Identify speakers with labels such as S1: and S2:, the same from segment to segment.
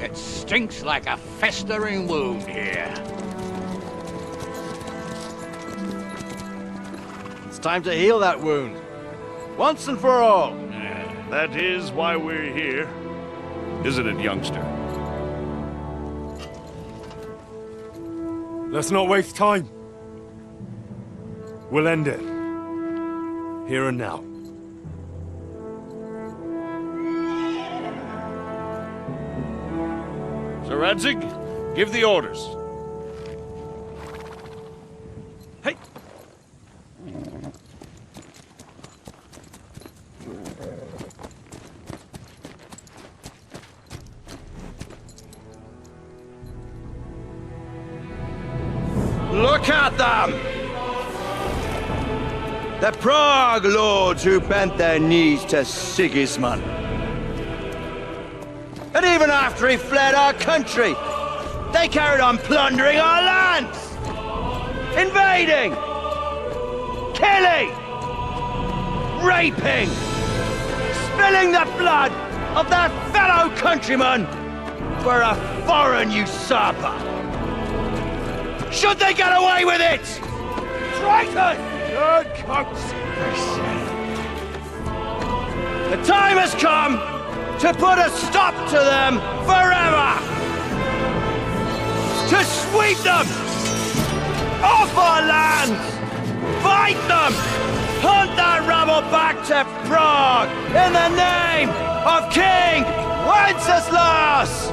S1: It stinks like a festering wound here.
S2: It's time to heal that wound. Once and for all.
S3: That is why we're here. Isn't it, youngster?
S4: Let's not waste time. We'll end it. Here and now.
S3: Sir Radzig, give the orders.
S2: Hey!
S5: Look at them! The Prague lords who bent their knees to Sigismund. And even after he fled our country, they carried on plundering our lands! Invading! Killing! Raping! Spilling the blood of their fellow countrymen for a foreign usurper! Should they get away with it? Traitors! Good The time has come to put a stop to them forever! To sweep them off our lands! Fight them! Hunt that rabble back to Prague in the name of King Wenceslas!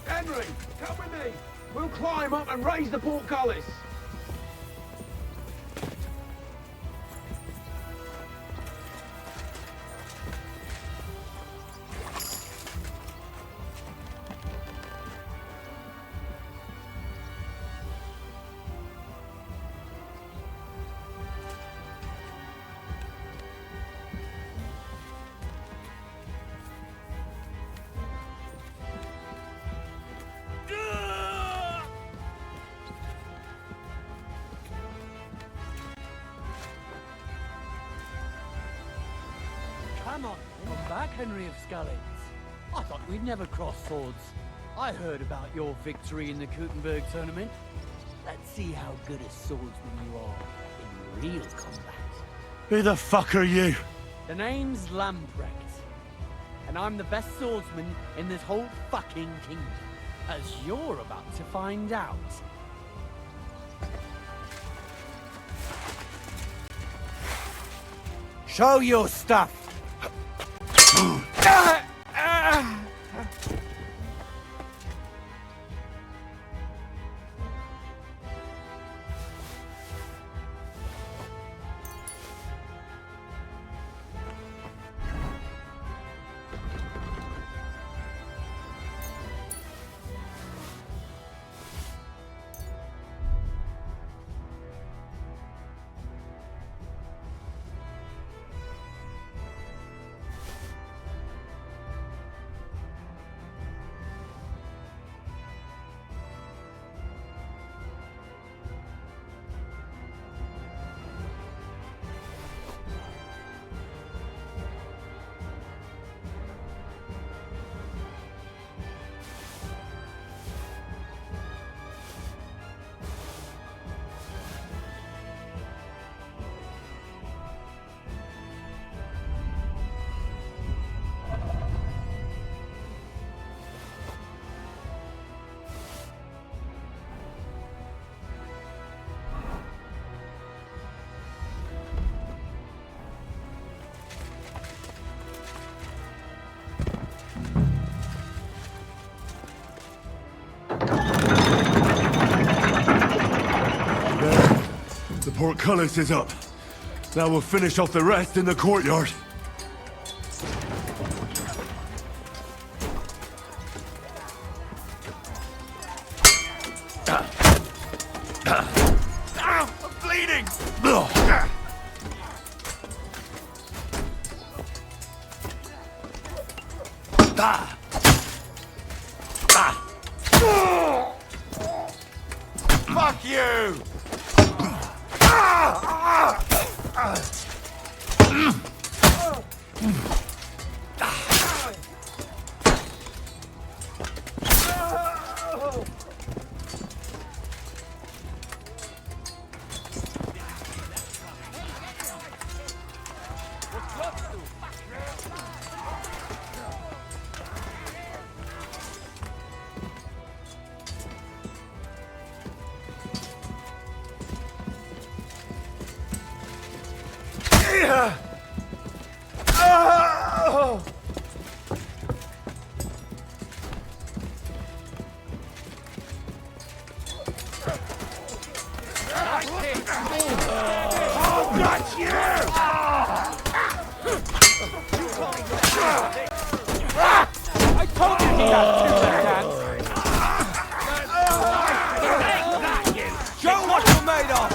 S6: Henry, come with me. We'll climb up and raise the portcullis.
S7: back, Henry of Scullins. I thought we'd never cross swords. I heard about your victory in the Gutenberg tournament. Let's see how good a swordsman you are in real combat.
S4: Who the fuck are you?
S7: The name's Lamprecht, and I'm the best swordsman in this whole fucking kingdom, as you're about to find out. Show your stuff!
S4: The portcullis is up. Now we'll finish off the rest in the courtyard.
S5: I'm bleeding! Fuck you!
S7: I told you he had two left hands!
S5: Show what you're made of!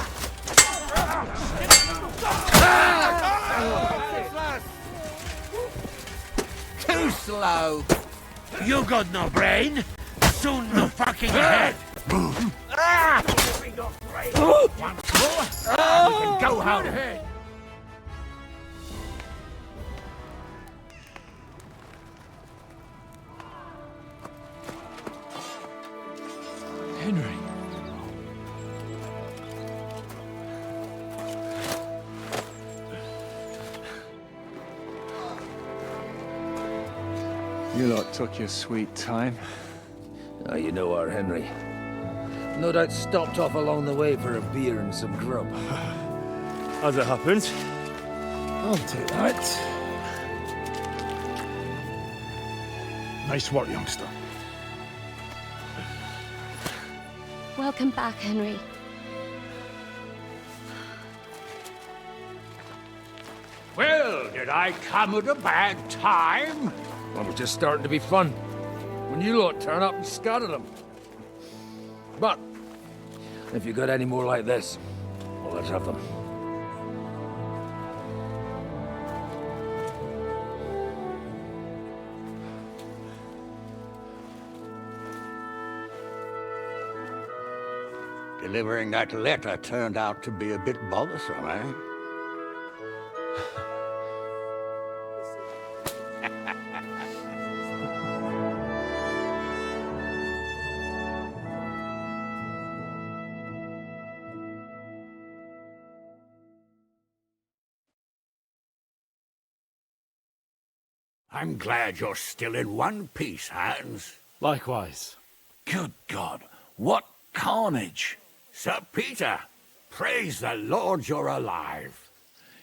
S1: Too slow.
S8: You got no brain? Soon no fucking head! Once more, and we can go how to head.
S4: Henry.
S2: You lot took your sweet time.
S8: Oh, you know our Henry. No doubt stopped off along the way for a beer and some grub.
S4: As it happens.
S8: I'll take that.
S4: Nice work, youngster.
S9: Welcome back, Henry.
S1: Well, did I come at a bad time?
S8: Well, it was just starting to be fun. When you lot turn up and scatter them. But, if you got any more like this, well, let's have them.
S1: Delivering that letter turned out to be a bit bothersome, eh? I'm glad you're still in one piece, Hans.
S10: Likewise.
S5: Good God, what carnage!
S1: Sir Peter, praise the Lord you're alive.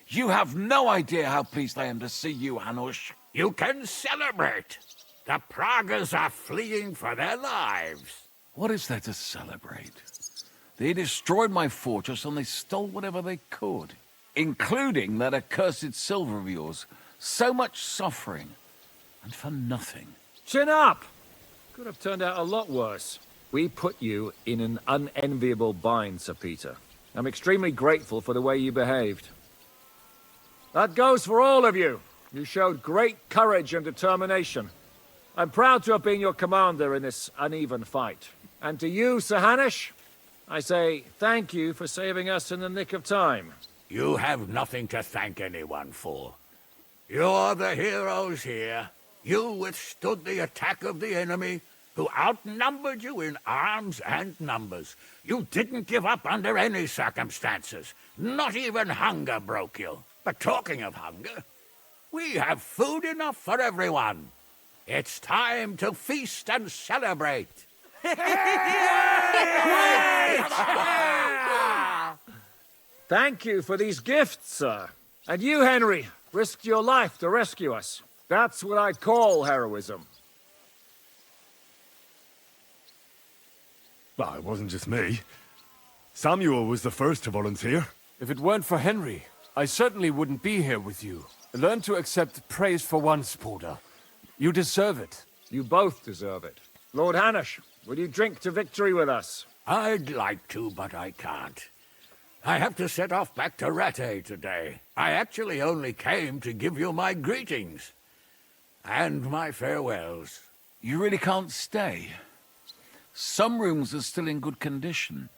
S5: You have no idea how pleased I am to see you, Hanush.
S1: You can celebrate. The Pragas are fleeing for their lives.
S5: What is there to celebrate? They destroyed my fortress and they stole whatever they could, including that accursed silver of yours. So much suffering, and for nothing.
S8: Chin up! Could have turned out a lot worse. We put you in an unenviable bind, Sir Peter. I'm extremely grateful for the way you behaved. That goes for all of you. You showed great courage and determination. I'm proud to have been your commander in this uneven fight. And to you, Sir Hanush, I say thank you for saving us in the nick of time.
S1: You have nothing to thank anyone for. You're the heroes here. You withstood the attack of the enemy, who outnumbered you in arms and numbers. You didn't give up under any circumstances. Not even hunger broke you. But talking of hunger, we have food enough for everyone. It's time to feast and celebrate.
S8: Thank you for these gifts, sir. And you, Henry, risked your life to rescue us. That's what I call heroism.
S4: Well, it wasn't just me. Samuel was the first to volunteer.
S10: If it weren't for Henry, I certainly wouldn't be here with you. Learn to accept praise for once, Porter. You deserve it.
S8: You both deserve it. Lord Hanush, will you drink to victory with us?
S1: I'd like to, but I can't. I have to set off back to Rattay today. I actually only came to give you my greetings. And my farewells.
S5: You really can't stay. Some rooms are still in good condition.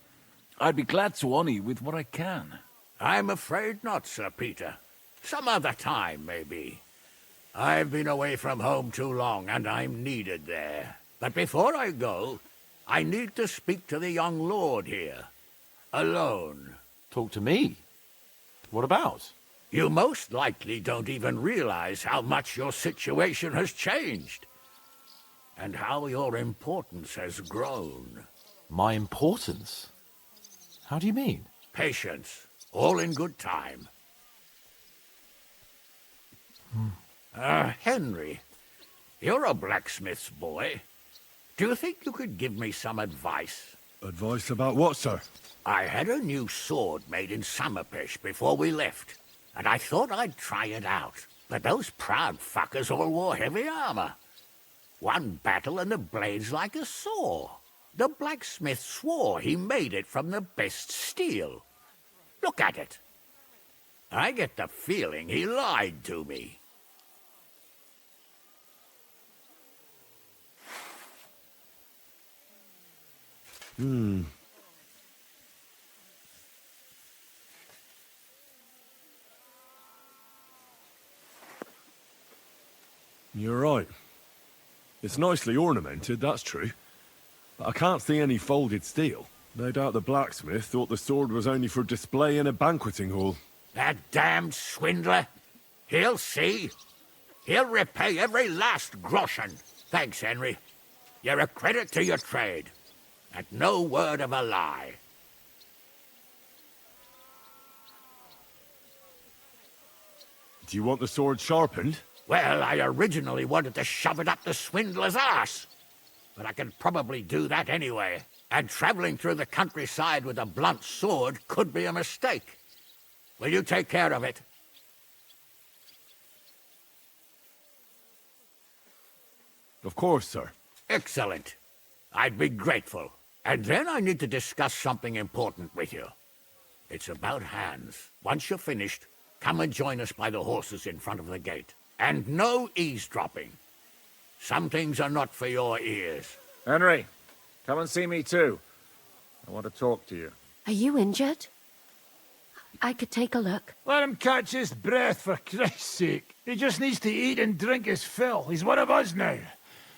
S5: I'd be glad to honor you with what I can.
S1: I'm afraid not, Sir Peter. Some other time, maybe. I've been away from home too long, and I'm needed there. But before I go, I need to speak to the young lord here. Alone.
S10: Talk to me? What about?
S1: You most likely don't even realize how much your situation has changed. And how your importance has grown.
S10: My importance? How do you mean?
S1: Patience. All in good time. Henry, you're a blacksmith's boy. Do you think you could give me some advice?
S4: Advice about what, sir?
S1: I had a new sword made in Summerpish before we left, and I thought I'd try it out. But those proud fuckers all wore heavy armor. One battle and the blade's like a saw. The blacksmith swore he made it from the best steel. Look at it. I get the feeling he lied to me.
S4: You're right. It's nicely ornamented, that's true. But I can't see any folded steel. No doubt the blacksmith thought the sword was only for display in a banqueting hall.
S1: That damned swindler. He'll see. He'll repay every last groschen. Thanks, Henry. You're a credit to your trade. And no word of a lie.
S4: Do you want the sword sharpened?
S1: Well, I originally wanted to shove it up the swindler's arse. But I can probably do that anyway. And traveling through the countryside with a blunt sword could be a mistake. Will you take care of it?
S4: Of course, sir.
S1: Excellent. I'd be grateful. And then I need to discuss something important with you. It's about Hans. Once you're finished, come and join us by the horses in front of the gate. And no eavesdropping. Some things are not for your ears.
S8: Henry, come and see me too. I want to talk to you.
S9: Are you injured? I could take a look.
S11: Let him catch his breath, for Christ's sake. He just needs to eat and drink his fill. He's one of us now.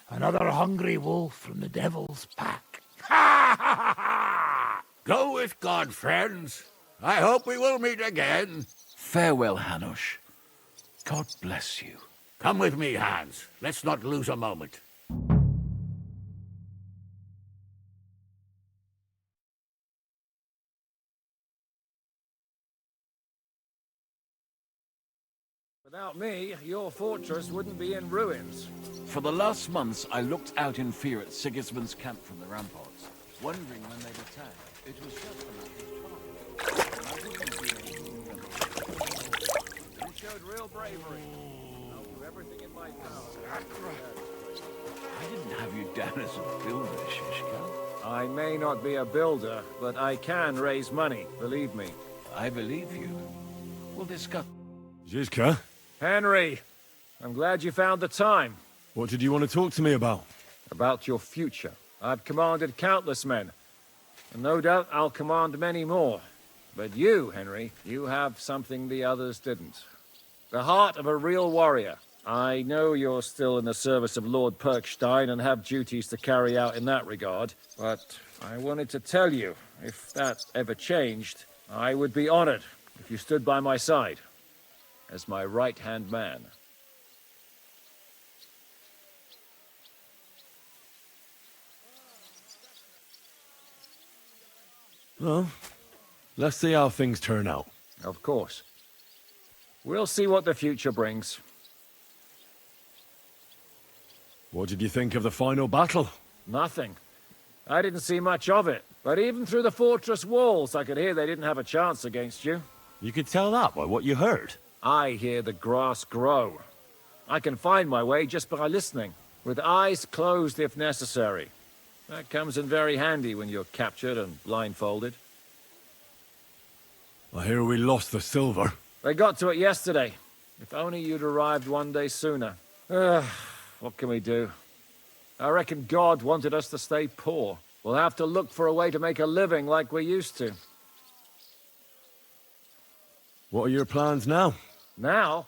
S11: Another hungry wolf from the devil's pack. Ha ha ha ha!
S1: Go with God, friends. I hope we will meet again.
S5: Farewell, Hanush. God bless you.
S1: Come with me, Hans. Let's not lose a moment.
S8: Without me, your fortress wouldn't be in ruins.
S12: For the last months, I looked out in fear at Sigismund's camp from the ramparts, wondering when they'd attack. It was just a matter of time.
S8: You showed real bravery. I'll do everything in my power.
S12: I didn't have you down as a builder, Shishka.
S8: I may not be a builder, but I can raise money, believe me.
S12: I believe you. We'll discuss.
S4: Zizka,
S8: Henry, I'm glad you found the time.
S4: what did you want to talk to me about?
S8: About your future. I've commanded countless men, and no doubt I'll command many more. But you, Henry, you have something the others didn't. The heart of a real warrior. I know you're still in the service of Lord Perkstein and have duties to carry out in that regard, but I wanted to tell you, if that ever changed, I would be honored if you stood by my side as my right-hand man.
S4: Well, let's see how things turn out.
S8: Of course. We'll see what the future brings.
S4: What did you think of the final battle?
S8: Nothing. I didn't see much of it, but even through the fortress walls, I could hear they didn't have a chance against you.
S4: You could tell that by what you heard.
S8: I hear the grass grow. I can find my way just by listening, with eyes closed if necessary. That comes in very handy when you're captured and blindfolded.
S4: I hear we lost the silver.
S8: They got to it yesterday. If only you'd arrived one day sooner. What can we do? I reckon God wanted us to stay poor. We'll have to look for a way to make a living like we used to.
S4: What are your plans now?
S8: Now,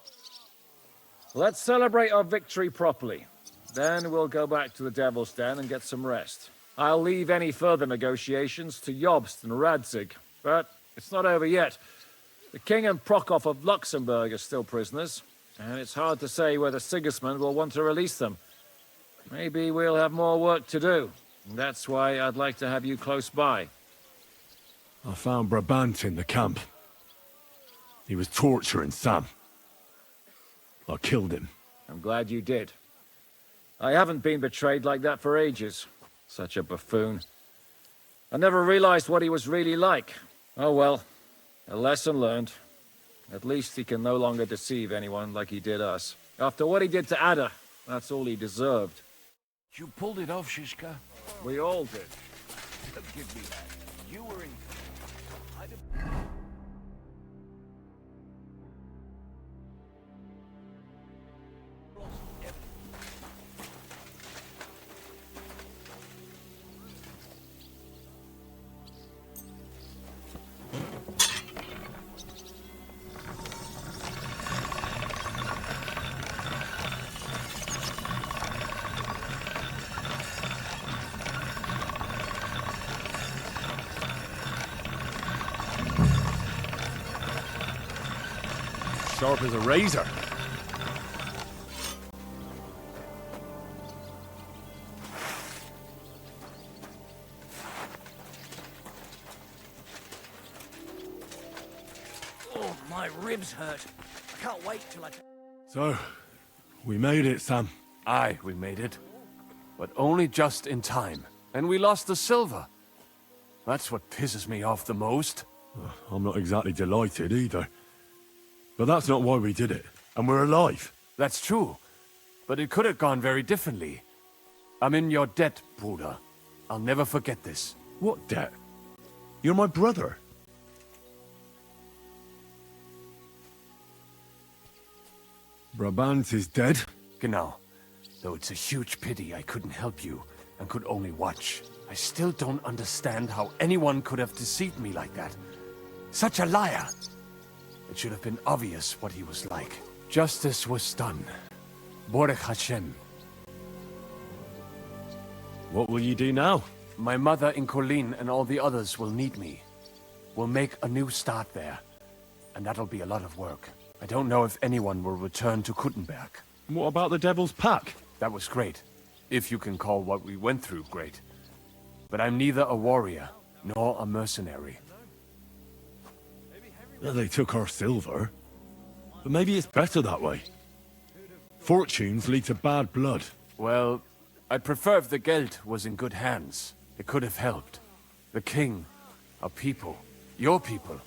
S8: let's celebrate our victory properly. Then we'll go back to the Devil's Den and get some rest. I'll leave any further negotiations to Jobst and Radzig, but it's not over yet. The King and Prokop of Luxembourg are still prisoners, and it's hard to say whether Sigismund will want to release them. Maybe we'll have more work to do. That's why I'd like to have you close by.
S4: I found Brabant in the camp. He was torturing Sam. I killed him.
S8: I'm glad you did. I haven't been betrayed like that for ages. Such a buffoon. I never realized what he was really like. Oh well, a lesson learned. At least he can no longer deceive anyone like he did us. After what he did to Ada, that's all he deserved.
S12: You pulled it off, Shishka.
S8: We all did.
S12: Give me that. You were in...
S4: Sharp as a razor.
S7: Oh, my ribs hurt. I can't wait till I...
S4: So, we made it, Sam.
S10: Aye, we made it. But only just in time. And we lost the silver. That's what pisses me off the most.
S4: I'm not exactly delighted either. But that's not why we did it. And we're alive.
S10: That's true. But it could have gone very differently. I'm in your debt, Bruder. I'll never forget this.
S4: What debt? You're my brother. Brabant is dead.
S10: Genau. Though it's a huge pity I couldn't help you and could only watch. I still don't understand how anyone could have deceived me like that. Such a liar! It should have been obvious what he was like. Justice was done. Baruch Hashem.
S4: What will you do now?
S10: My mother in Colleen and all the others will need me. We'll make a new start there. And that'll be a lot of work. I don't know if anyone will return to Kuttenberg.
S4: And what about the Devil's Pack?
S10: That was great. If you can call what we went through great. But I'm neither a warrior, nor a mercenary.
S4: Well, they took our silver. But maybe it's better that way. Fortunes lead to bad blood.
S10: Well, I'd prefer if the Geld was in good hands. It could have helped. The king, our people, your people.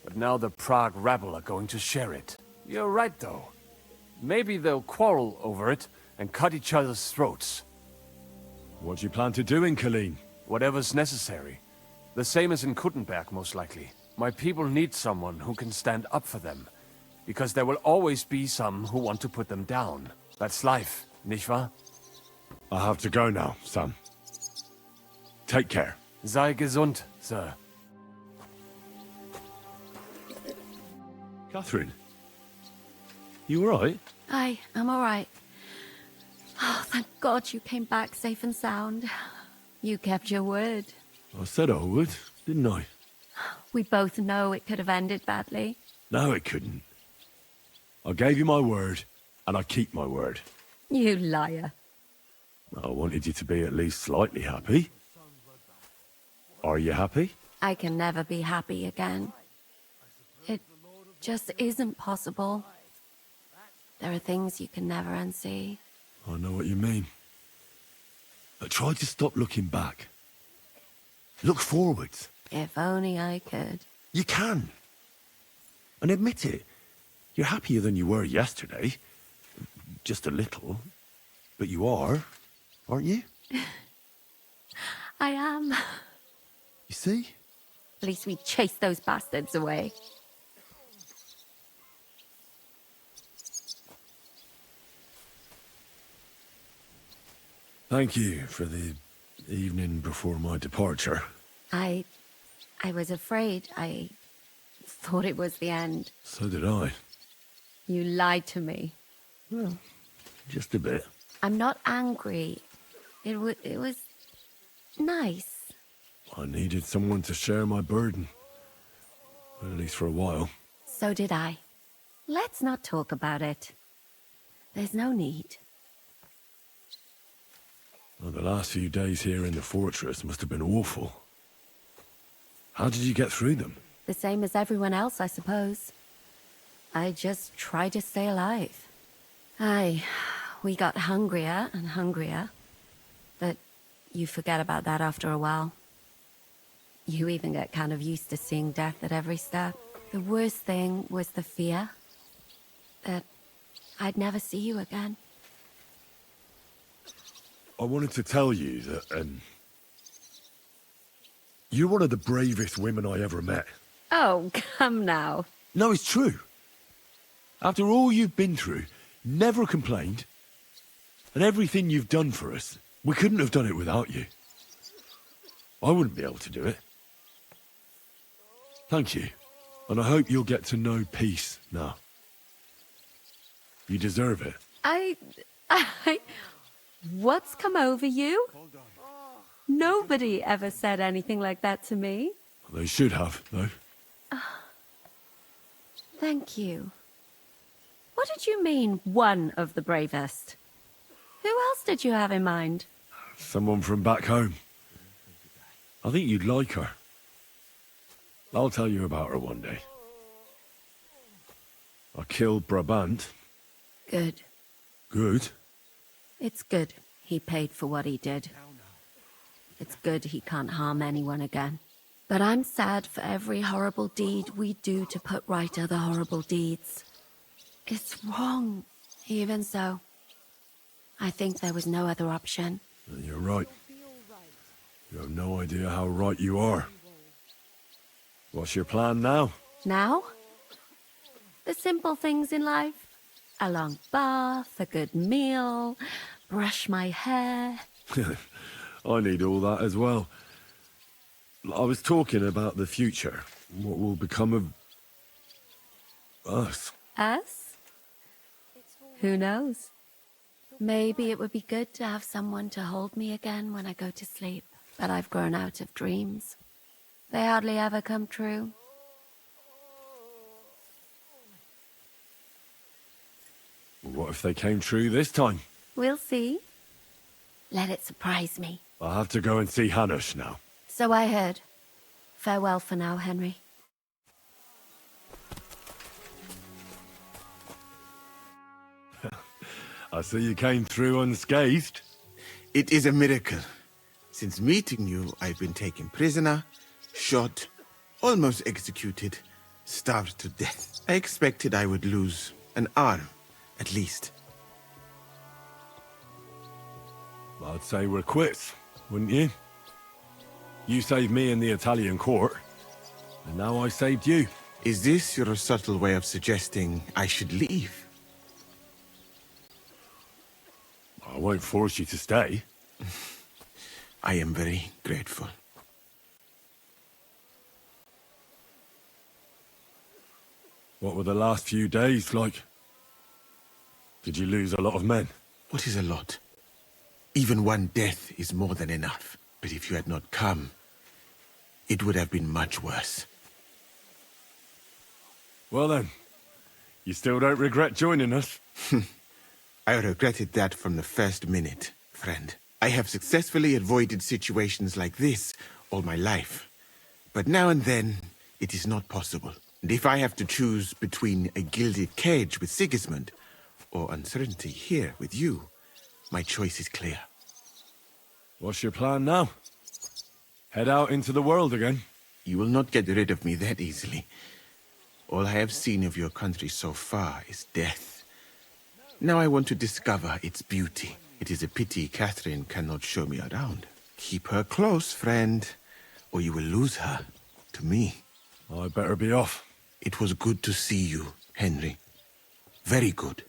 S10: But now the Prague rabble are going to share it. You're right, though. Maybe they'll quarrel over it and cut each other's throats.
S4: What do you plan to do in Colleen?
S10: Whatever's necessary. The same as in Kuttenberg, most likely. My people need someone who can stand up for them. Because there will always be some who want to put them down. That's life, nicht wahr?
S4: I have to go now, Sam. Take care.
S10: Sei gesund, sir.
S4: Catherine, you alright?
S9: I'm all right. Oh, thank God you came back safe and sound. You kept your word.
S4: I said I would, didn't I?
S9: We both know it could have ended badly.
S4: No, it couldn't. I gave you my word, and I keep my word.
S9: You liar.
S4: I wanted you to be at least slightly happy. Are you happy?
S9: I can never be happy again. It just isn't possible. There are things you can never unsee.
S4: I know what you mean. But try to stop looking back. Look forwards.
S9: If only I could.
S4: You can. And admit it. You're happier than you were yesterday. Just a little. But you are, aren't you?
S9: I am.
S4: You see?
S9: At least we chased those bastards away.
S4: Thank you for the evening before my departure.
S9: I was afraid. I thought it was the end.
S4: So did I.
S9: You lied to me.
S4: Well, just a bit.
S9: I'm not angry. It was nice.
S4: I needed someone to share my burden. At least for a while.
S9: So did I. Let's not talk about it. There's no need.
S4: Well, the last few days here in the fortress must have been awful. How did you get through them?
S9: The same as everyone else, I suppose. I just tried to stay alive. We got hungrier and hungrier. But you forget about that after a while. You even get kind of used to seeing death at every step. The worst thing was the fear that I'd never see you again.
S4: I wanted to tell you that, you're one of the bravest women I ever met.
S9: Oh, come now.
S4: No, it's true. After all you've been through, never complained. And everything you've done for us, we couldn't have done it without you. I wouldn't be able to do it. Thank you. And I hope you'll get to know peace now. You deserve it.
S9: What's come over you? Nobody ever said anything like that to me.
S4: They should have, though.
S9: Thank you. What did you mean, one of the bravest? Who else did you have in mind?
S4: Someone from back home. I think you'd like her. I'll tell you about her one day. I killed Brabant.
S9: Good.
S4: Good?
S9: It's good he paid for what he did. It's good he can't harm anyone again. But I'm sad for every horrible deed we do to put right other horrible deeds. It's wrong, even so. I think there was no other option.
S4: You're right. You have no idea how right you are. What's your plan now?
S9: Now? The simple things in life. A long bath, a good meal, brush my hair.
S4: I need all that as well. I was talking about the future. What will become of us?
S9: Us? Who knows? Maybe it would be good to have someone to hold me again when I go to sleep. But I've grown out of dreams. They hardly ever come true.
S4: What if they came true this time?
S9: We'll see. Let it surprise me.
S4: I'll have to go and see Hanush now.
S9: So I heard. Farewell for now, Henry.
S4: I see you came through unscathed.
S13: It is a miracle. Since meeting you, I've been taken prisoner, shot, almost executed, starved to death. I expected I would lose an arm, at least.
S4: I'd say we're quits, wouldn't you? You saved me in the Italian court, and now I saved you.
S13: Is this your subtle way of suggesting I should leave?
S4: I won't force you to stay.
S13: I am very grateful.
S4: What were the last few days like? Did you lose a lot of men?
S13: What is a lot? Even one death is more than enough. But if you had not come, it would have been much worse.
S4: Well then, you still don't regret joining us?
S13: I regretted that from the first minute, friend. I have successfully avoided situations like this all my life. But now and then, it is not possible. And if I have to choose between a gilded cage with Sigismund or uncertainty here with you, my choice is clear.
S4: What's your plan now? Head out into the world again?
S13: You will not get rid of me that easily. All I have seen of your country so far is death. Now I want to discover its beauty. It is a pity Catherine cannot show me around. Keep her close, friend, or you will lose her to me.
S4: I better be off.
S13: It was good to see you, Henry. Very good.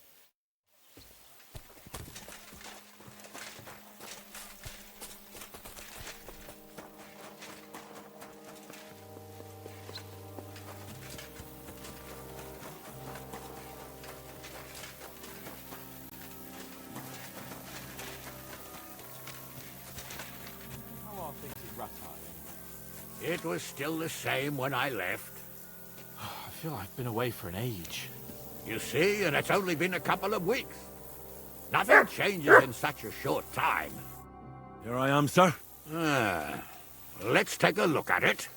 S1: It was still the same when I left.
S10: I feel I've been away for an age.
S1: You see, and it's only been a couple of weeks. Nothing changes in such a short time.
S4: Here I am, sir.
S1: Let's take a look at it.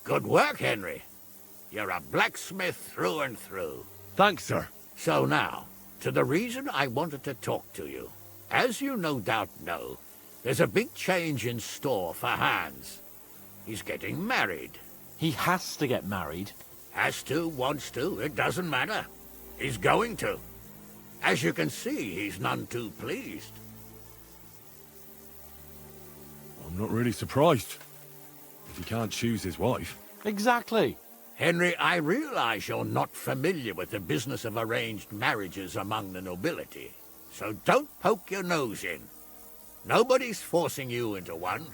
S1: Good work, Henry. You're a blacksmith through and through.
S4: Thanks, sir.
S1: So now, to the reason I wanted to talk to you. As you no doubt know, there's a big change in store for Hans. He's getting married.
S10: He has to get married.
S1: Has to, wants to, it doesn't matter. He's going to. As you can see, he's none too pleased.
S4: I'm not really surprised. If he can't choose his wife.
S10: Exactly.
S1: Henry, I realize you're not familiar with the business of arranged marriages among the nobility. So don't poke your nose in. Nobody's forcing you into one.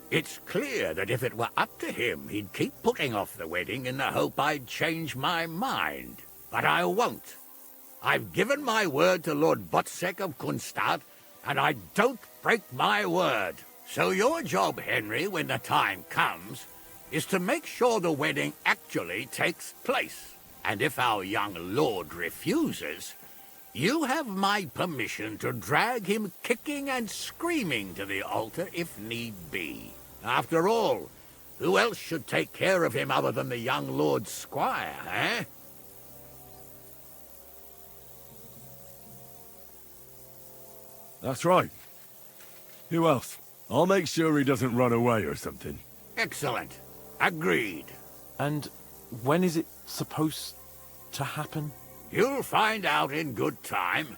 S1: It's clear that if it were up to him, he'd keep putting off the wedding in the hope I'd change my mind. But I won't. I've given my word to Lord Botsek of Kunstad, and I don't break my word. So your job, Henry, when the time comes, is to make sure the wedding actually takes place. And if our young lord refuses, you have my permission to drag him kicking and screaming to the altar if need be. After all, who else should take care of him other than the young lord's squire, eh?
S4: That's right. Who else? I'll make sure he doesn't run away or something.
S1: Excellent. Agreed.
S10: And when is it supposed to happen?
S1: You'll find out in good time.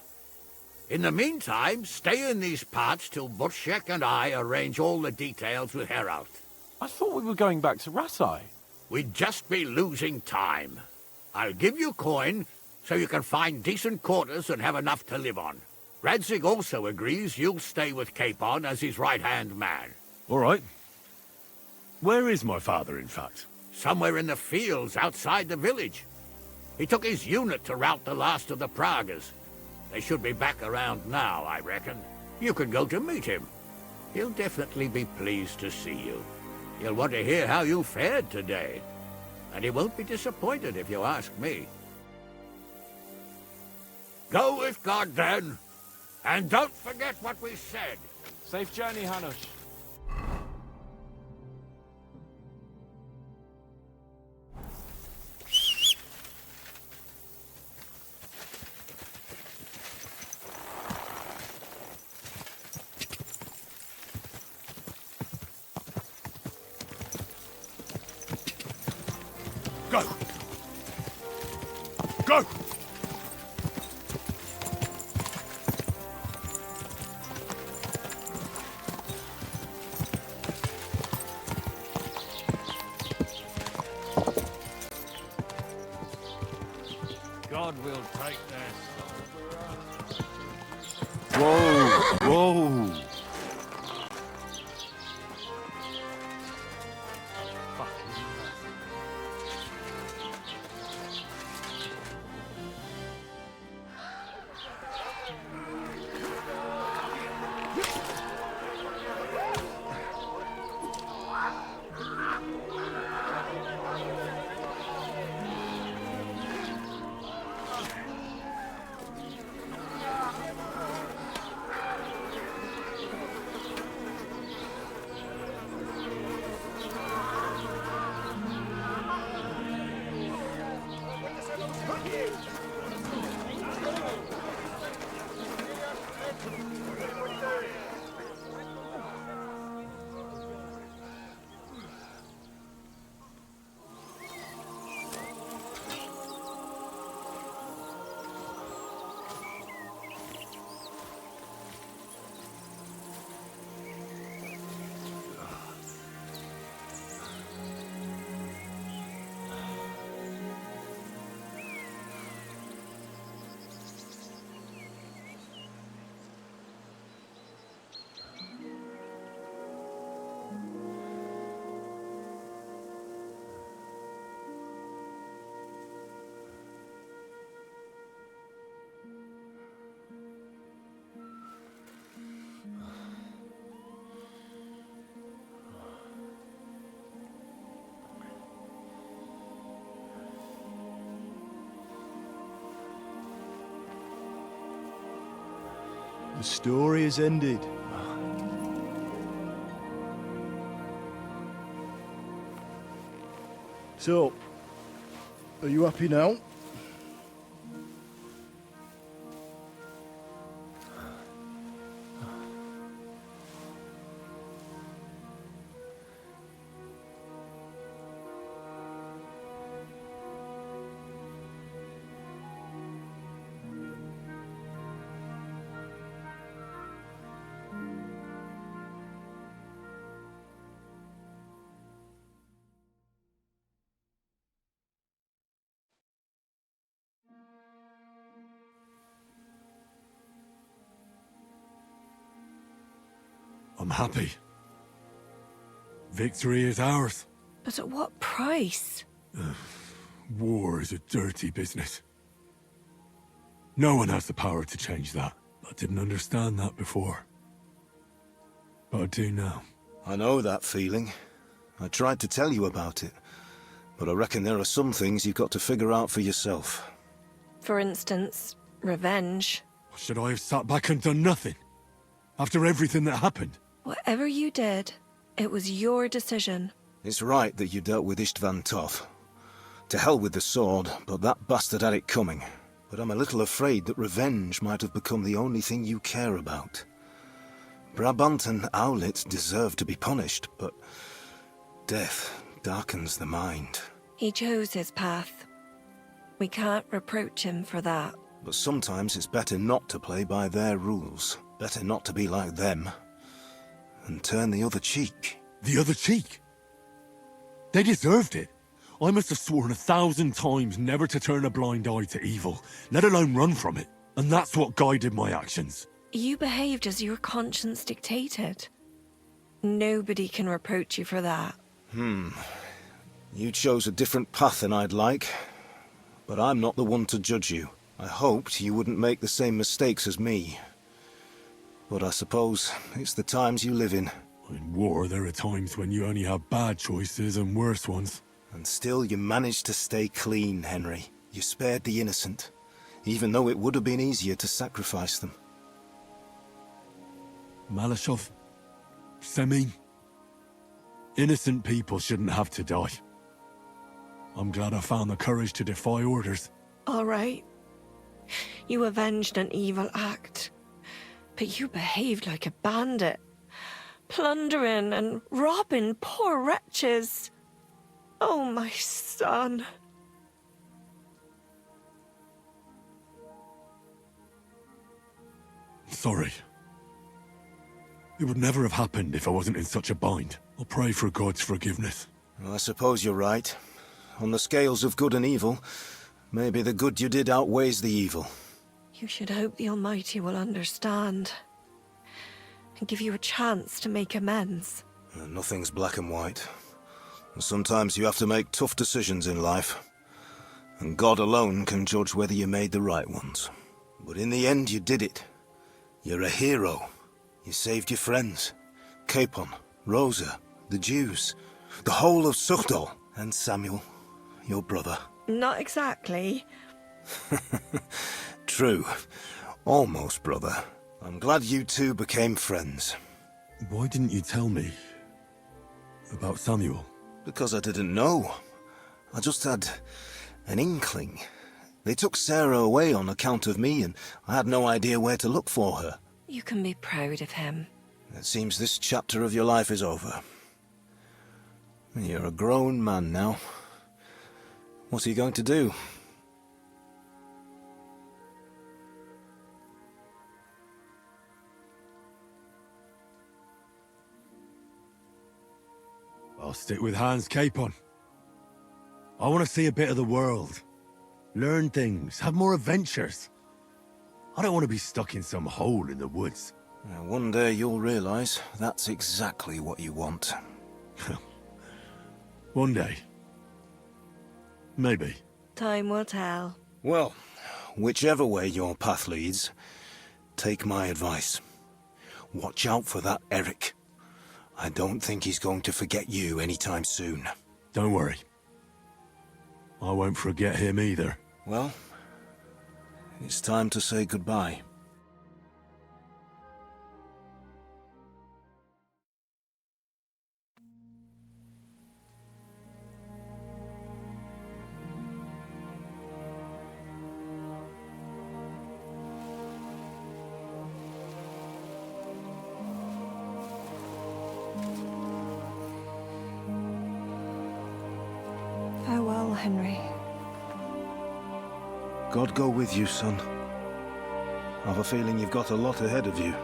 S1: In the meantime, stay in these parts till Butchek and I arrange all the details with Herald.
S10: I thought we were going back to Rasai.
S1: We'd just be losing time. I'll give you coin so you can find decent quarters and have enough to live on. Radzig also agrees you'll stay with Capon as his right-hand man.
S4: All right. Where is my father, in fact?
S1: Somewhere in the fields outside the village. He took his unit to rout the last of the Pragas. They should be back around now, I reckon. You can go to meet him. He'll definitely be pleased to see you. He'll want to hear how you fared today. and he won't be disappointed if you ask me. Go with God, then, and don't forget what we said.
S10: Safe journey, Hanush.
S4: Go! Go!
S3: God will take this.
S2: Whoa! Whoa!
S14: The story has ended. So, are you happy now?
S4: I'm happy. Victory is ours.
S15: But at what price?
S4: War is a dirty business. No one has the power to change that. I didn't understand that before. But I do now.
S14: I know that feeling. I tried to tell you about it. But I reckon there are some things you've got to figure out for yourself.
S15: For instance, revenge.
S4: Should I have sat back and done nothing? After everything that happened?
S15: Whatever you did, it was your decision.
S14: It's right that you dealt with Istvan Toth. To hell with the sword, but that bastard had it coming. But I'm a little afraid that revenge might have become the only thing you care about. Brabant and Owlet deserve to be punished, but death darkens the mind.
S15: He chose his path. We can't reproach him for that.
S14: But sometimes it's better not to play by their rules. Better not to be like them. And turn the other cheek.
S4: The other cheek? They deserved it. I must have sworn 1,000 times never to turn a blind eye to evil, let alone run from it. And that's what guided my actions.
S15: You behaved as your conscience dictated. Nobody can reproach you for that.
S14: You chose a different path than I'd like. But I'm not the one to judge you. I hoped you wouldn't make the same mistakes as me. But I suppose it's the times you live in.
S4: In war, there are times when you only have bad choices and worse ones.
S14: And still you managed to stay clean, Henry. You spared the innocent, even though it would have been easier to sacrifice them.
S4: Malashov, Semin, innocent people shouldn't have to die. I'm glad I found the courage to defy orders.
S15: All right. You avenged an evil act, but you behaved like a bandit, plundering and robbing poor wretches. Oh, my son.
S4: Sorry. It would never have happened if I wasn't in such a bind. I'll pray for God's forgiveness.
S14: Well, I suppose you're right. On the scales of good and evil, maybe the good you did outweighs the evil.
S15: You should hope the Almighty will understand and give you a chance to make amends.
S14: Nothing's black and white. Sometimes you have to make tough decisions in life, and God alone can judge whether you made the right ones. But in the end, you did it. You're a hero. You saved your friends. Capon, Rosa, the Jews, the whole of Sugdol, and Samuel, your brother.
S15: Not exactly.
S14: True. Almost, brother. I'm glad you two became friends.
S4: Why didn't you tell me about Samuel?
S14: Because I didn't know. I just had an inkling. They took Sarah away on account of me, and I had no idea where to look for her.
S15: You can be proud of him.
S14: It seems this chapter of your life is over. You're a grown man now. What are you going to do?
S4: I'll stick with Hans Capon. I want to see a bit of the world. Learn things, have more adventures. I don't want to be stuck in some hole in the woods.
S14: One day you'll realize that's exactly what you want.
S4: One day. Maybe.
S15: Time will tell.
S14: Well, whichever way your path leads, take my advice. Watch out for that Eric. I don't think he's going to forget you anytime soon.
S4: Don't worry. I won't forget him either.
S14: Well, it's time to say goodbye.
S15: Farewell, Henry.
S14: God go with you, son. I've a feeling you've got a lot ahead of you.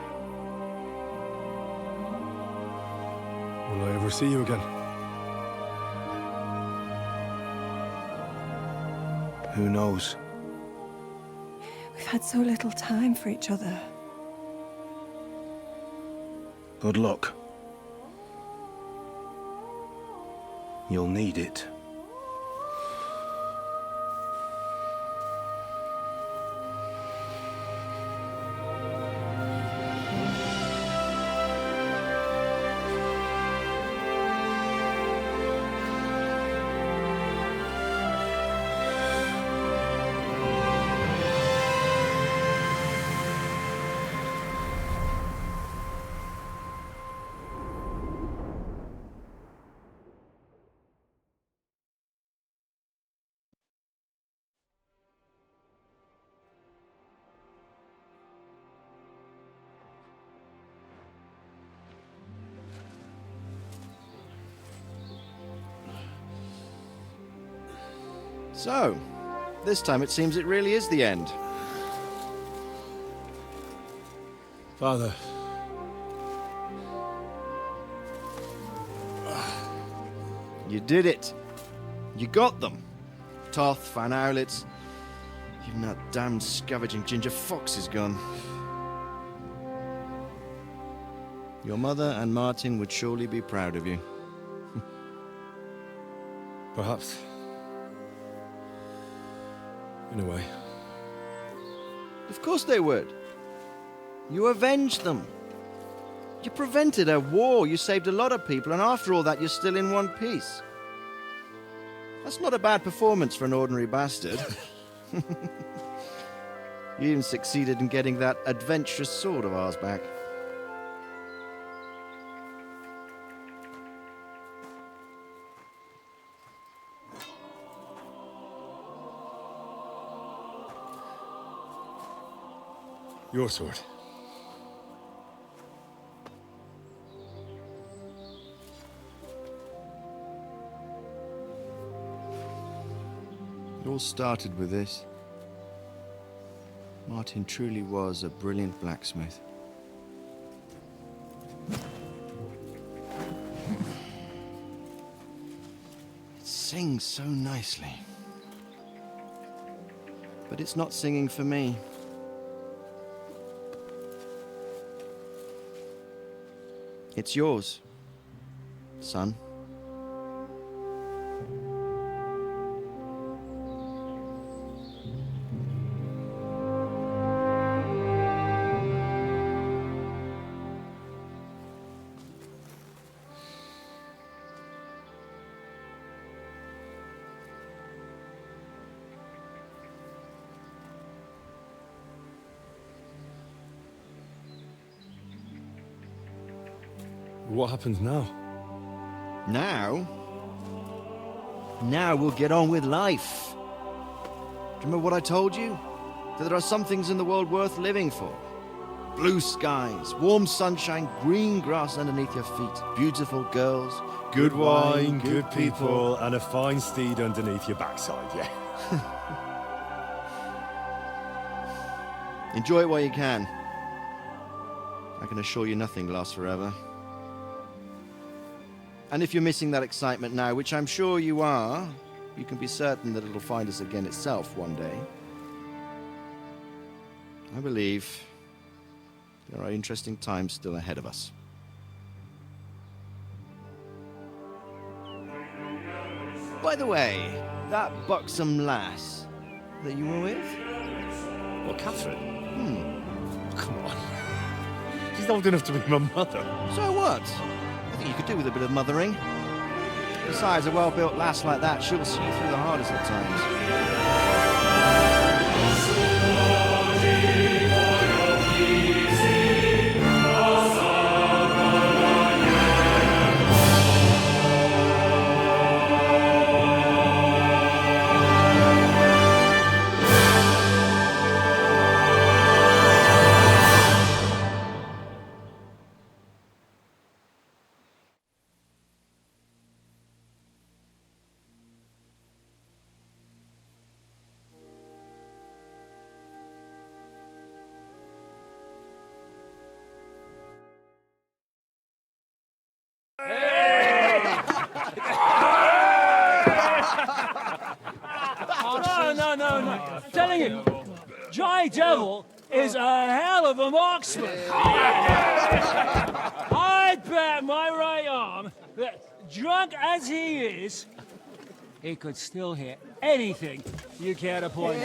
S4: Will I ever see you again?
S14: Who knows?
S15: We've had so little time for each other.
S14: Good luck. You'll need it.
S2: So, this time it seems it really is the end.
S4: Father.
S2: You did it. You got them. Toth, Van Owlitz. Even that damned scavenging ginger fox is gone. Your mother and Martin would surely be proud of you.
S4: Perhaps. In a way.
S2: Of course they would. You avenged them. You prevented a war, you saved a lot of people, and after all that, you're still in one piece. That's not a bad performance for an ordinary bastard. You even succeeded in getting that adventurous sword of ours back.
S4: Your sword.
S2: It all started with this. Martin truly was a brilliant blacksmith. It sings so nicely. But it's not singing for me. It's yours, son.
S4: What happens now?
S2: Now? Now we'll get on with life. Do you remember what I told you? That there are some things in the world worth living for. Blue skies, warm sunshine, green grass underneath your feet, beautiful girls,
S4: Good wine, good people, and a fine steed underneath your backside, yeah.
S2: Enjoy it while you can. I can assure you nothing lasts forever. And if you're missing that excitement now, which I'm sure you are, you can be certain that it'll find us again itself one day. I believe there are interesting times still ahead of us. By the way, that buxom lass that you were with?
S4: What, Catherine? Come on. She's old enough to be my mother.
S2: So what? I think you could do with a bit of mothering. Besides, a well-built lass like that, she'll see you through the hardest of times.
S7: No. I'm telling you, Jai Devil is a hell of a marksman. I'd bet my right arm that, drunk as he is, he could still hit anything you care to point.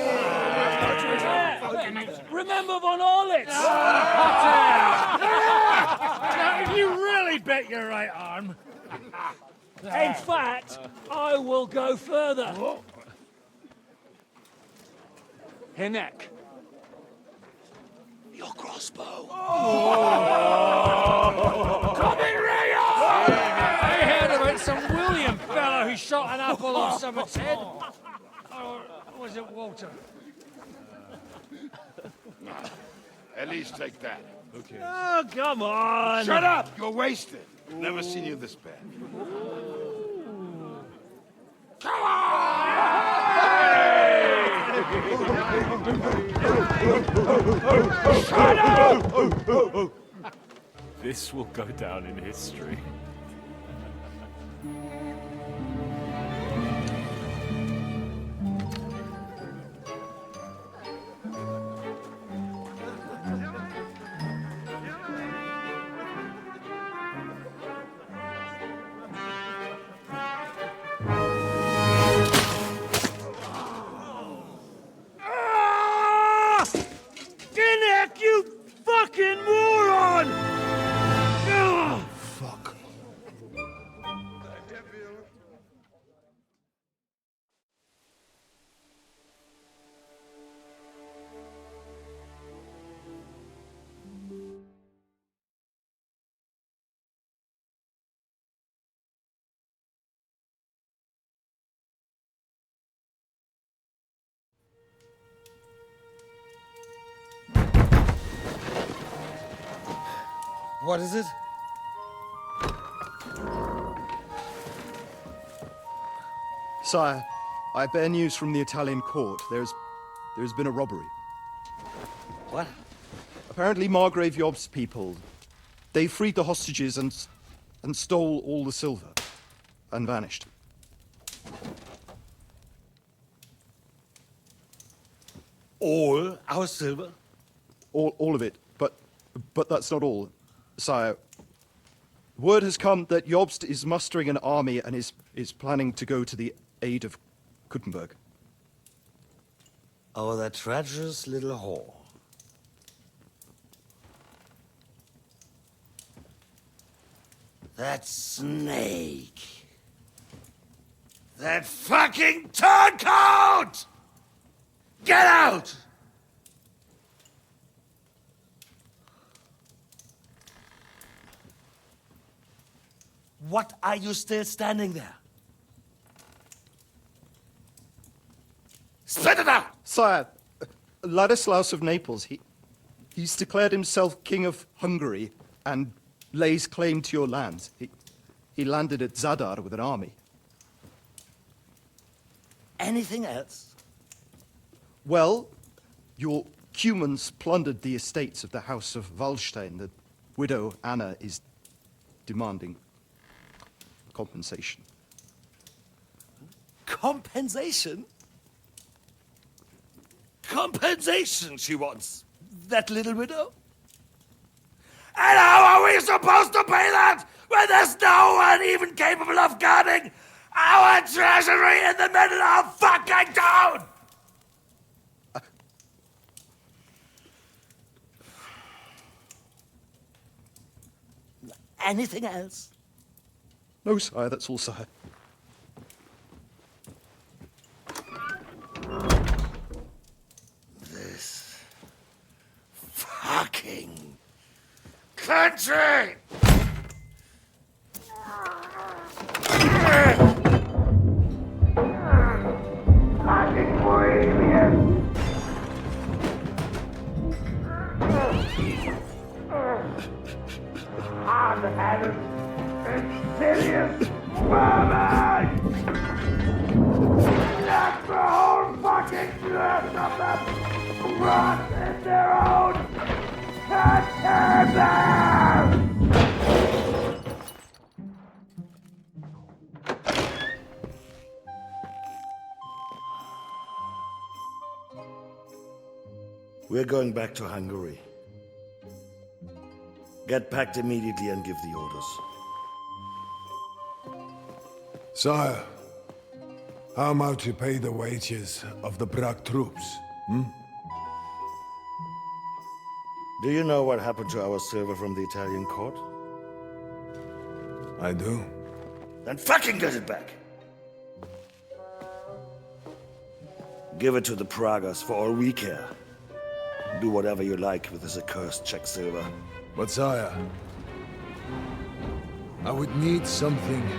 S7: Remember Von Orlitz?
S11: You really bet your right arm.
S7: In fact, I will go further. Her neck. Your crossbow.
S11: Coming right up!
S7: I heard about some William fellow who shot an apple off someone's head. Or was it Walter?
S3: At least take that.
S4: Okay.
S7: Oh, come on!
S3: Shut up! You're wasted. Never seen you this bad. Come on! Shut up!
S4: This will go down in history.
S16: What is it?
S14: Sire, I bear news from the Italian court. There's been a robbery.
S16: What?
S14: Apparently Margrave Yob's people, they freed the hostages and stole all the silver and vanished.
S16: All our silver?
S14: All of it, but that's not all, sire. Word has come that Jobst is mustering an army and is planning to go to the aid of Kuttenberg.
S16: Oh, that treacherous little whore. That snake. That fucking turncoat! Get out! What are you still standing there? Spit it out!
S14: Sire, Ladislaus of Naples, he's declared himself King of Hungary and lays claim to your lands. He landed at Zadar with an army.
S16: Anything else?
S14: Well, your Cumans plundered the estates of the House of Wallstein. The widow Anna is demanding compensation.
S16: Compensation? Compensation she wants, that little widow? And how are we supposed to pay that when there's no one even capable of guarding our treasury in the middle of fucking town? Anything else?
S14: No, sire, that's all, sire.
S16: This fucking country! Fucking Bohemian! Hard-headed, insidious vermin! That's the whole fucking truth of them! Rot in their own containers! We're going back to Hungary. Get packed immediately and give the orders.
S4: Sire, how am I to pay the wages of the Prague troops?
S16: Do you know what happened to our silver from the Italian court?
S4: I do.
S16: Then fucking get it back! Give it to the Pragas for all we care. Do whatever you like with this accursed Czech silver.
S4: But sire, I would need something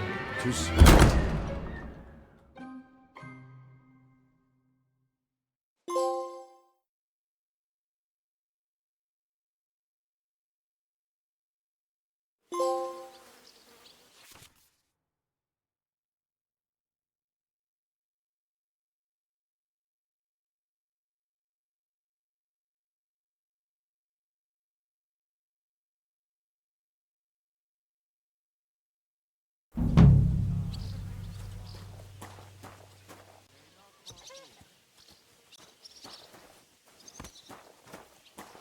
S4: to...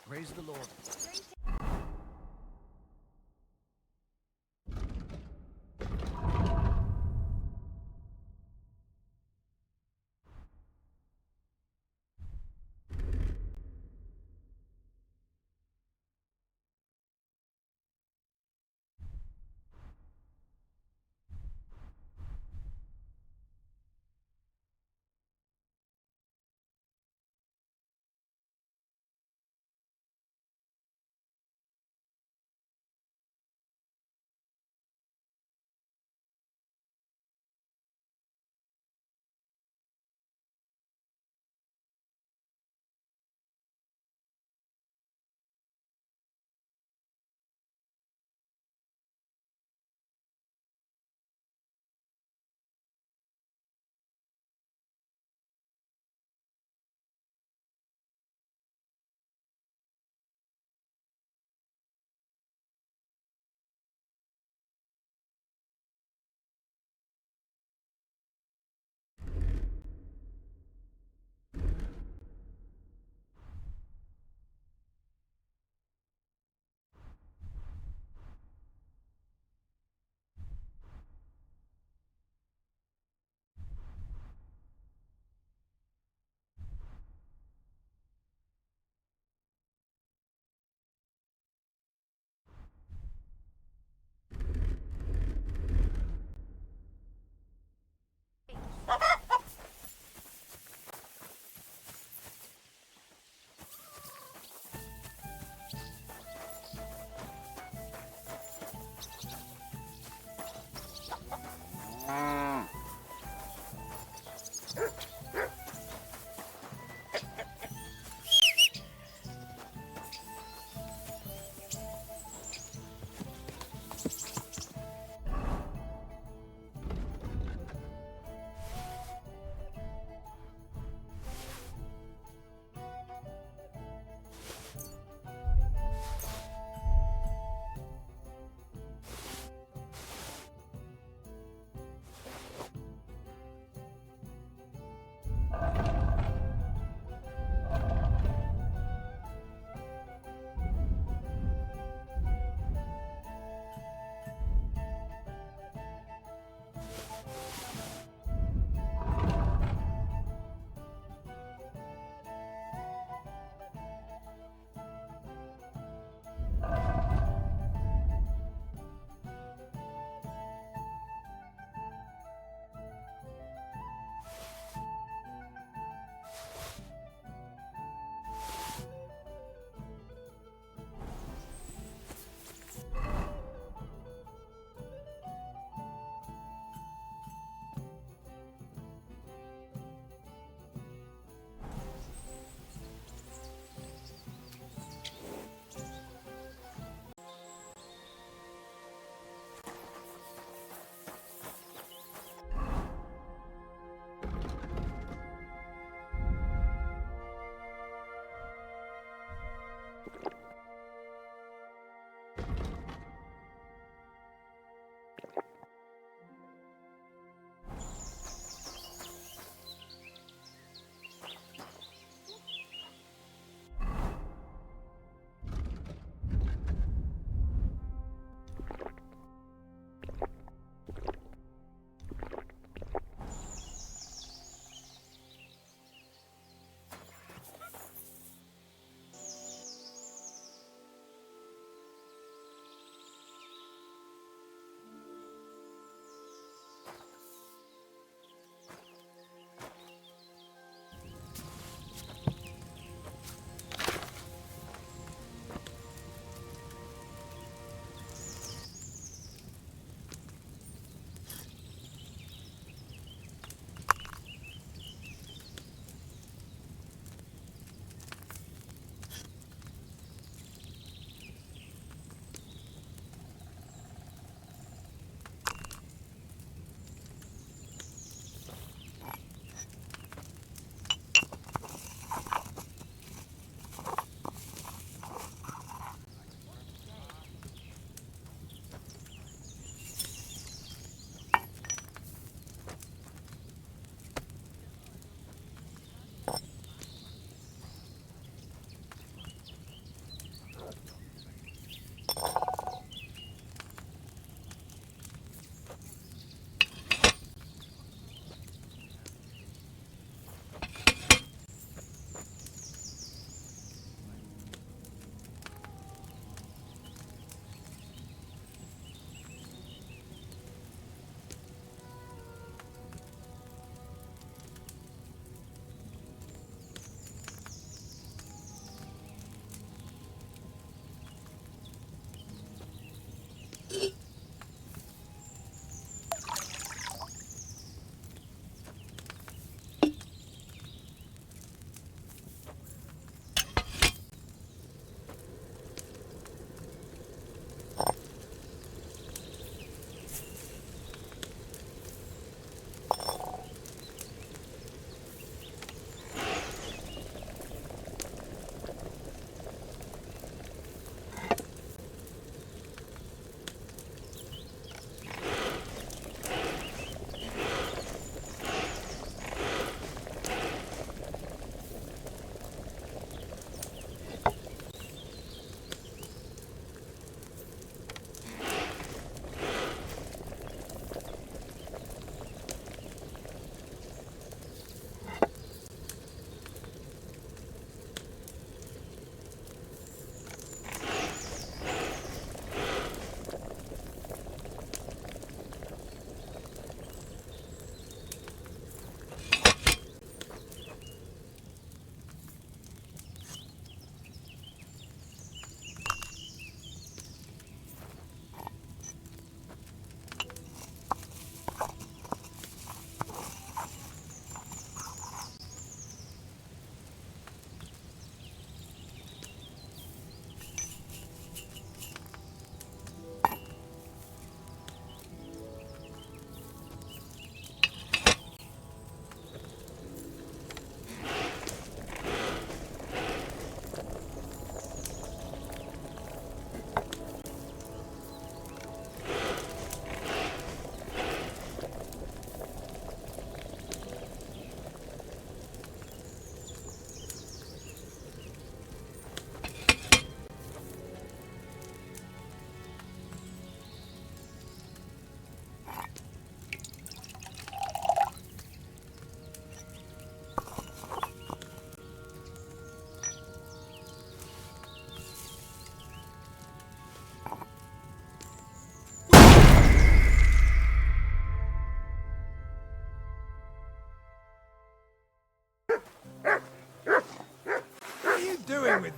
S7: Praise the Lord.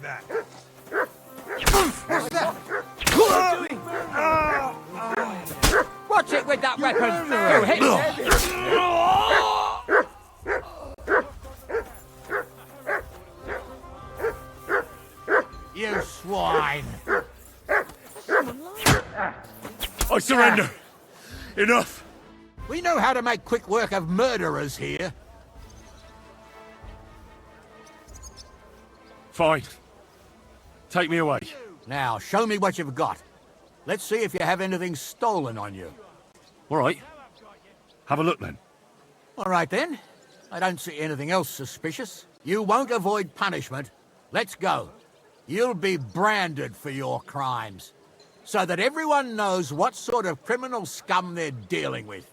S16: that.
S7: Watch it with that weapon! You hit
S1: You swine!
S4: I surrender! Enough!
S1: We know how to make quick work of murderers here.
S4: Fine. Take me away.
S1: Now, show me what you've got. Let's see if you have anything stolen on you.
S4: All right. Have a look, then.
S1: All right, then. I don't see anything else suspicious. You won't avoid punishment. Let's go. You'll be branded for your crimes, so that everyone knows what sort of criminal scum they're dealing with.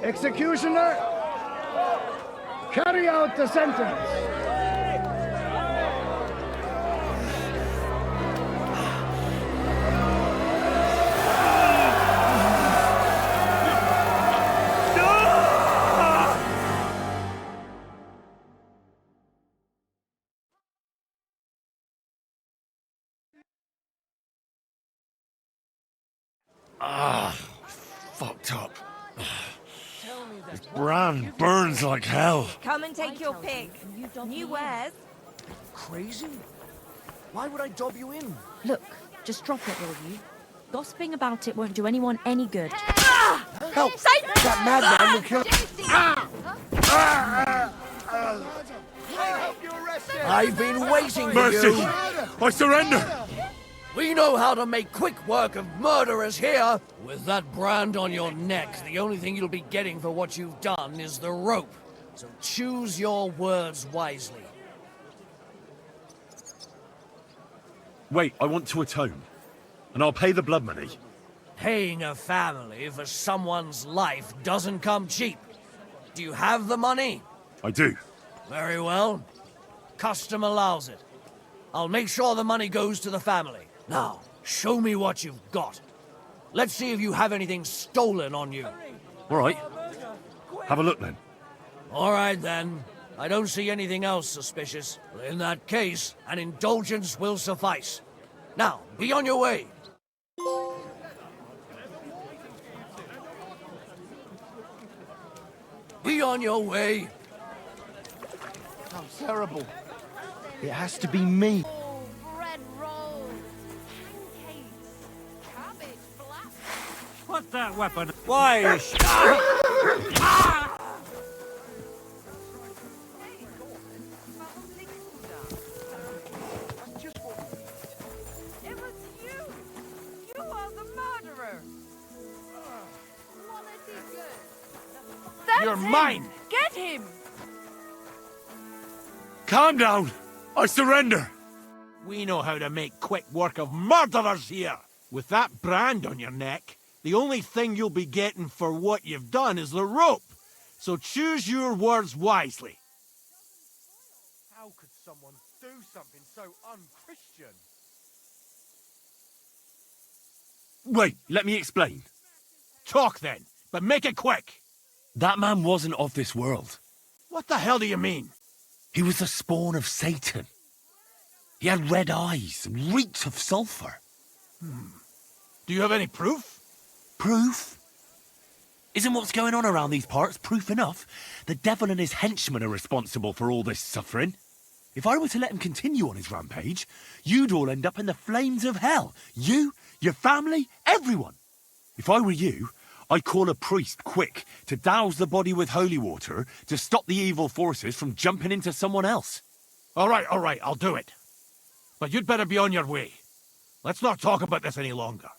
S11: Executioner, carry out the sentence.
S4: Fucked up. This brand burns like hell.
S17: Come and take your pick. New wares.
S16: Crazy? Why would I dob you in?
S18: Look, just drop it, will you? Gossiping about it won't do anyone any good.
S16: Help! That madman will kill... I've been waiting for
S4: Mercy!
S16: you!
S4: I surrender!
S5: We know how to make quick work of murderers here. With that brand on your neck, the only thing you'll be getting for what you've done is the rope. So choose your words wisely.
S4: Wait, I want to atone. And I'll pay the blood money.
S5: Paying a family for someone's life doesn't come cheap. Do you have the money?
S4: I do.
S5: Very well. Custom allows it. I'll make sure the money goes to the family. Now, show me what you've got. Let's see if you have anything stolen on you.
S4: All right. Have a look, then.
S5: All right, then. I don't see anything else suspicious. In that case, an indulgence will suffice. Now, be on your way. Be on your way.
S2: How terrible. It has to be me.
S7: Put that weapon...
S5: Why?
S17: It was you! You are the murderer! Quality good. That's
S11: You're
S17: him.
S11: mine!
S17: Get him!
S4: Calm down! I surrender!
S11: We know how to make quick work of murderers here! With that brand on your neck, the only thing you'll be getting for what you've done is the rope. So choose your words wisely. How could someone do something so unchristian?
S4: Wait, let me explain.
S11: Talk then, but make it quick.
S4: That man wasn't of this world.
S11: What the hell do you mean?
S4: He was the spawn of Satan. He had red eyes and reeks of sulfur.
S11: Do you have any proof?
S4: Proof? Isn't what's going on around these parts proof enough? The devil and his henchmen are responsible for all this suffering. If I were to let him continue on his rampage, you'd all end up in the flames of hell. You, your family, everyone. If I were you, I'd call a priest quick to douse the body with holy water to stop the evil forces from jumping into someone else.
S11: All right, I'll do it. But you'd better be on your way. Let's not talk about this any longer.